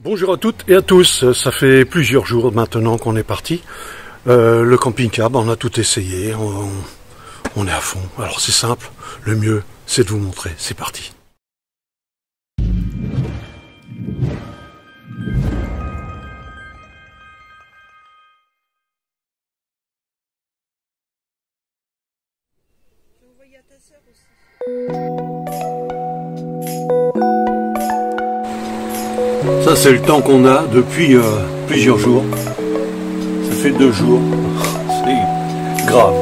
Bonjour à toutes et à tous, ça fait plusieurs jours maintenant qu'on est parti. Le camping-car, on a tout essayé, on est à fond. Alors c'est simple, le mieux c'est de vous montrer, c'est parti. Je vais envoyer à ta sœur aussi. Ça c'est le temps qu'on a depuis plusieurs jours. Ça fait 2 jours. C'est grave.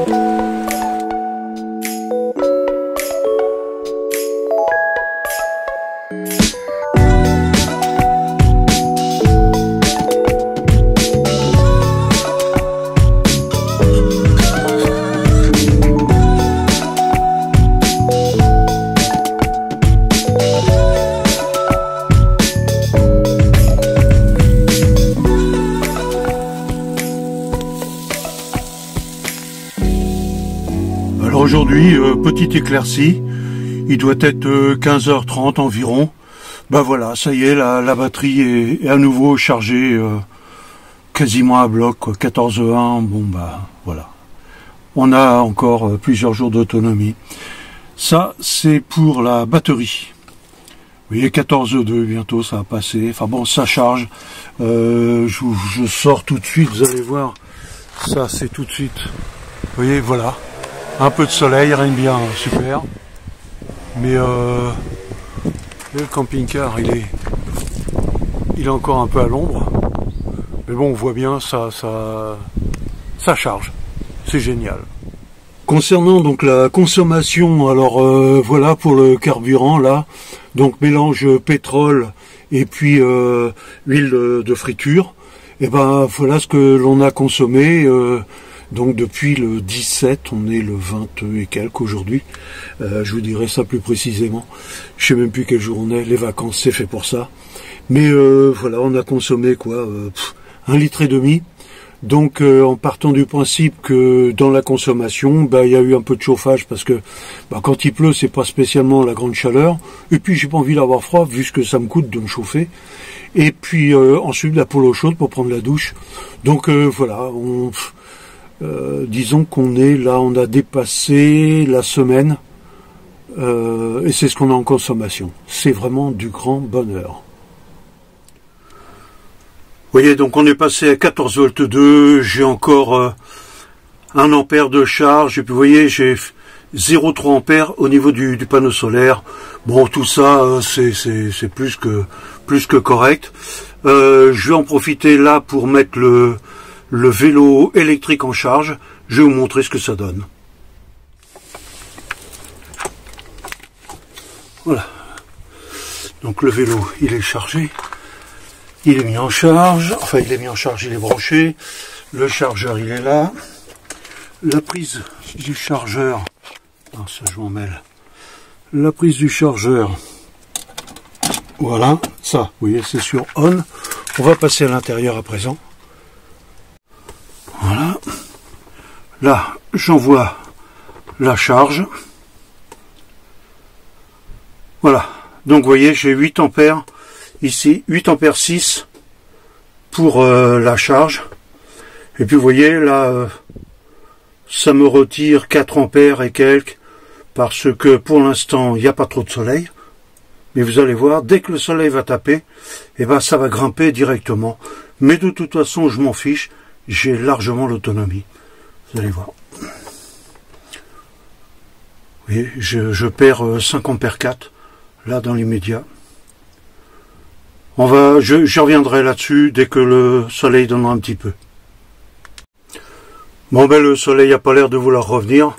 Alors aujourd'hui, petite éclaircie, il doit être 15h30 environ. Ben voilà, ça y est, la batterie est à nouveau chargée quasiment à bloc, 14h1, bon bah voilà. On a encore plusieurs jours d'autonomie. Ça, c'est pour la batterie. Vous voyez, 14h2, bientôt ça va passer. Enfin bon, ça charge. Je sors tout de suite, vous allez voir. Ça, c'est tout de suite. Vous voyez, voilà. Un peu de soleil, rien de bien, super. Mais le camping-car, il est encore un peu à l'ombre. Mais bon, on voit bien, ça charge. C'est génial. Concernant donc la consommation, alors voilà pour le carburant là. Donc mélange pétrole et puis huile de friture. Et ben voilà ce que l'on a consommé. Donc depuis le 17, on est le 20 et quelques aujourd'hui. Je vous dirai ça plus précisément. Je sais même plus quel jour on est. Les vacances, c'est fait pour ça. Mais voilà, on a consommé quoi 1,5 litre. Donc en partant du principe que dans la consommation, il y a eu un peu de chauffage parce que quand il pleut, c'est pas spécialement la grande chaleur. Et puis j'ai pas envie d'avoir froid vu ce que ça me coûte de me chauffer. Et puis ensuite la peau chaude pour prendre la douche. Donc voilà, disons qu'on est là, on a dépassé la semaine et c'est ce qu'on a en consommation. C'est vraiment du grand bonheur. Vous voyez, donc on est passé à 14 volts 2, j'ai encore 1 ampère de charge, et puis vous voyez, j'ai 0,3 ampères au niveau du panneau solaire. Bon, tout ça, c'est plus que correct. Je vais en profiter là pour mettre le vélo électrique en charge. Je vais vous montrer ce que ça donne. Voilà. Donc le vélo, il est chargé. Il est mis en charge. Enfin, il est mis en charge, il est branché. Le chargeur, il est là. La prise du chargeur. Non, ça, je m'en mêle. La prise du chargeur. Voilà. Ça, vous voyez, c'est sur on. On va passer à l'intérieur à présent. Voilà. Là, j'envoie la charge. Voilà. Donc, vous voyez, j'ai 8 ampères ici, 8 ampères 6 pour la charge. Et puis, vous voyez, là, ça me retire 4 ampères et quelques parce que pour l'instant, il n'y a pas trop de soleil. Mais vous allez voir, dès que le soleil va taper, ça va grimper directement. Mais de toute façon, je m'en fiche. J'ai largement l'autonomie. Vous allez voir. Vous voyez, je perds 5 ampères 4, là, dans l'immédiat. Je reviendrai là-dessus dès que le soleil donnera un petit peu. Bon, le soleil n'a pas l'air de vouloir revenir.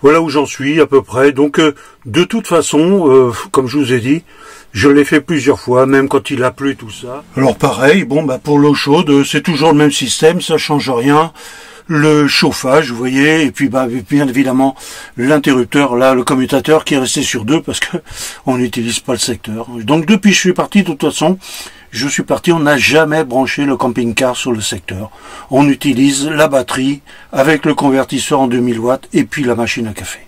Voilà où j'en suis, à peu près. Donc, de toute façon, comme je vous ai dit, je l'ai fait plusieurs fois, même quand il a plu, tout ça. Alors pareil, pour l'eau chaude, c'est toujours le même système, ça change rien. Le chauffage, vous voyez, et puis bien évidemment l'interrupteur, là, le commutateur qui est resté sur 2 parce que on n'utilise pas le secteur. Donc depuis que je suis parti, de toute façon, on n'a jamais branché le camping-car sur le secteur. On utilise la batterie avec le convertisseur en 2000 watts et puis la machine à café.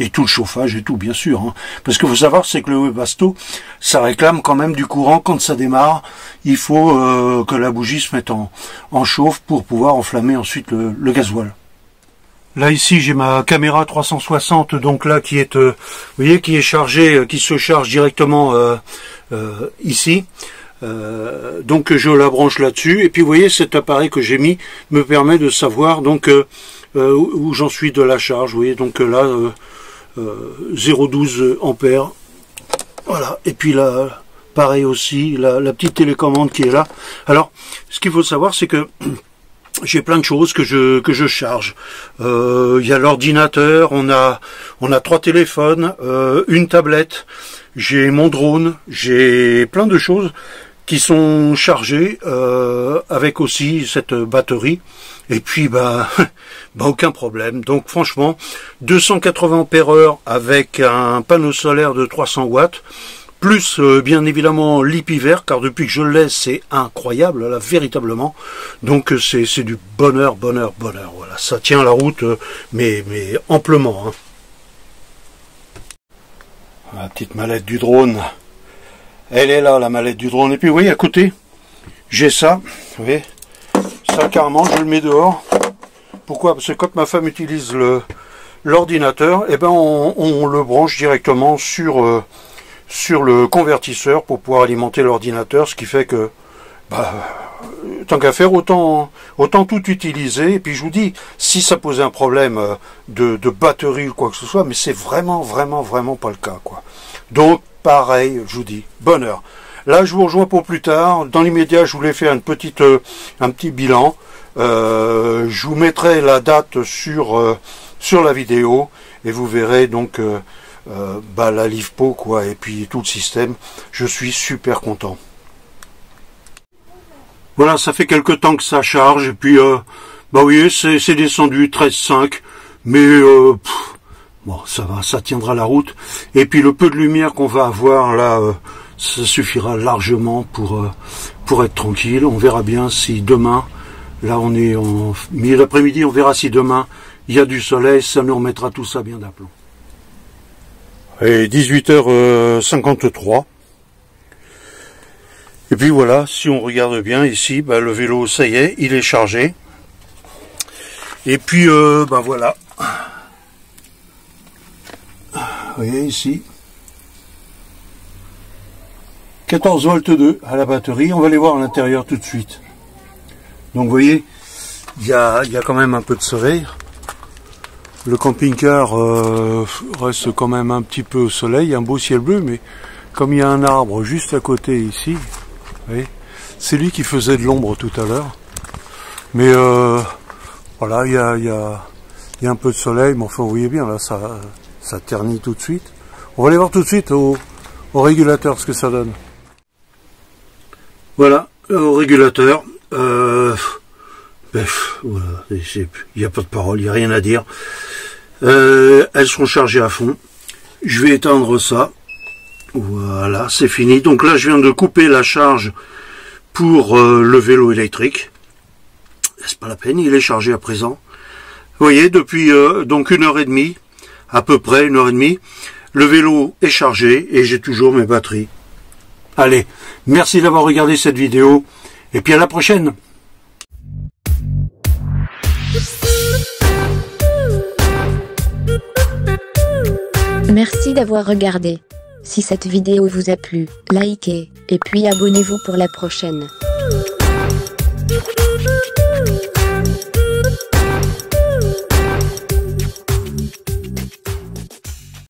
Et tout le chauffage et tout, bien sûr. Hein. Parce que faut savoir, c'est que le Webasto, ça réclame quand même du courant quand ça démarre. Il faut que la bougie se mette en chauffe pour pouvoir enflammer ensuite le gasoil. Là ici j'ai ma caméra 360 donc là qui est vous voyez qui est chargée, qui se charge directement ici. Donc je la branche là-dessus et puis vous voyez cet appareil que j'ai mis me permet de savoir donc où j'en suis de la charge. Vous voyez donc là 0,12 ampères. Voilà et puis là pareil aussi la petite télécommande qui est là. Alors ce qu'il faut savoir c'est que j'ai plein de choses que je charge. Il y a l'ordinateur, on a 3 téléphones, une tablette, j'ai mon drone, j'ai plein de choses qui sont chargées avec aussi cette batterie. Et puis bah aucun problème. Donc franchement 280 ampères avec un panneau solaire de 300 watts. Plus bien évidemment l'IPI car depuis que je l'ai c'est incroyable là véritablement. Donc c'est du bonheur. Voilà, ça tient la route mais amplement. Hein. La petite mallette du drone. Elle est là la mallette du drone. Et puis vous voyez à côté j'ai ça. Vous voyez ça carrément je le mets dehors. Pourquoi? Parce que quand ma femme utilise l'ordinateur, eh ben on le branche directement sur le convertisseur pour pouvoir alimenter l'ordinateur, ce qui fait que tant qu'à faire autant tout utiliser. Et puis je vous dis, si ça posait un problème de batterie ou quoi que ce soit, mais c'est vraiment pas le cas quoi. Donc pareil, je vous dis, bonheur. Là je vous rejoins pour plus tard. Dans l'immédiat je voulais faire un petit bilan. Je vous mettrai la date sur la vidéo et vous verrez donc la LivePo quoi et puis tout le système. Je suis super content. Voilà, ça fait quelque temps que ça charge et puis vous voyez c'est descendu 13,5 mais bon ça va, ça tiendra la route et puis le peu de lumière qu'on va avoir là ça suffira largement pour être tranquille. On verra bien si demain, là on est en milieu d'après-midi, on verra si demain il y a du soleil, ça nous remettra tout ça bien d'aplomb. Et 18h53. Et puis voilà, si on regarde bien ici, le vélo, ça y est, il est chargé. Et puis, voilà. Vous voyez ici. 14 volts 2 à la batterie. On va aller voir à l'intérieur tout de suite. Donc vous voyez, il y a quand même un peu de soleil. Le camping-car reste quand même un petit peu au soleil, un beau ciel bleu, mais comme il y a un arbre juste à côté ici, vous voyez, c'est lui qui faisait de l'ombre tout à l'heure. Mais voilà, il y a un peu de soleil, mais enfin vous voyez bien, là ça ternit tout de suite. On va aller voir tout de suite au régulateur ce que ça donne. Voilà, au régulateur. Voilà, il n'y a pas de parole, il n'y a rien à dire. Elles seront chargées à fond. Je vais éteindre ça. Voilà, c'est fini. Donc là, je viens de couper la charge pour le vélo électrique. C'est pas la peine, il est chargé à présent. Vous voyez, depuis donc 1h30, à peu près 1h30, le vélo est chargé et j'ai toujours mes batteries. Allez, merci d'avoir regardé cette vidéo et puis à la prochaine. Merci d'avoir regardé. Si cette vidéo vous a plu, likez, et puis abonnez-vous pour la prochaine.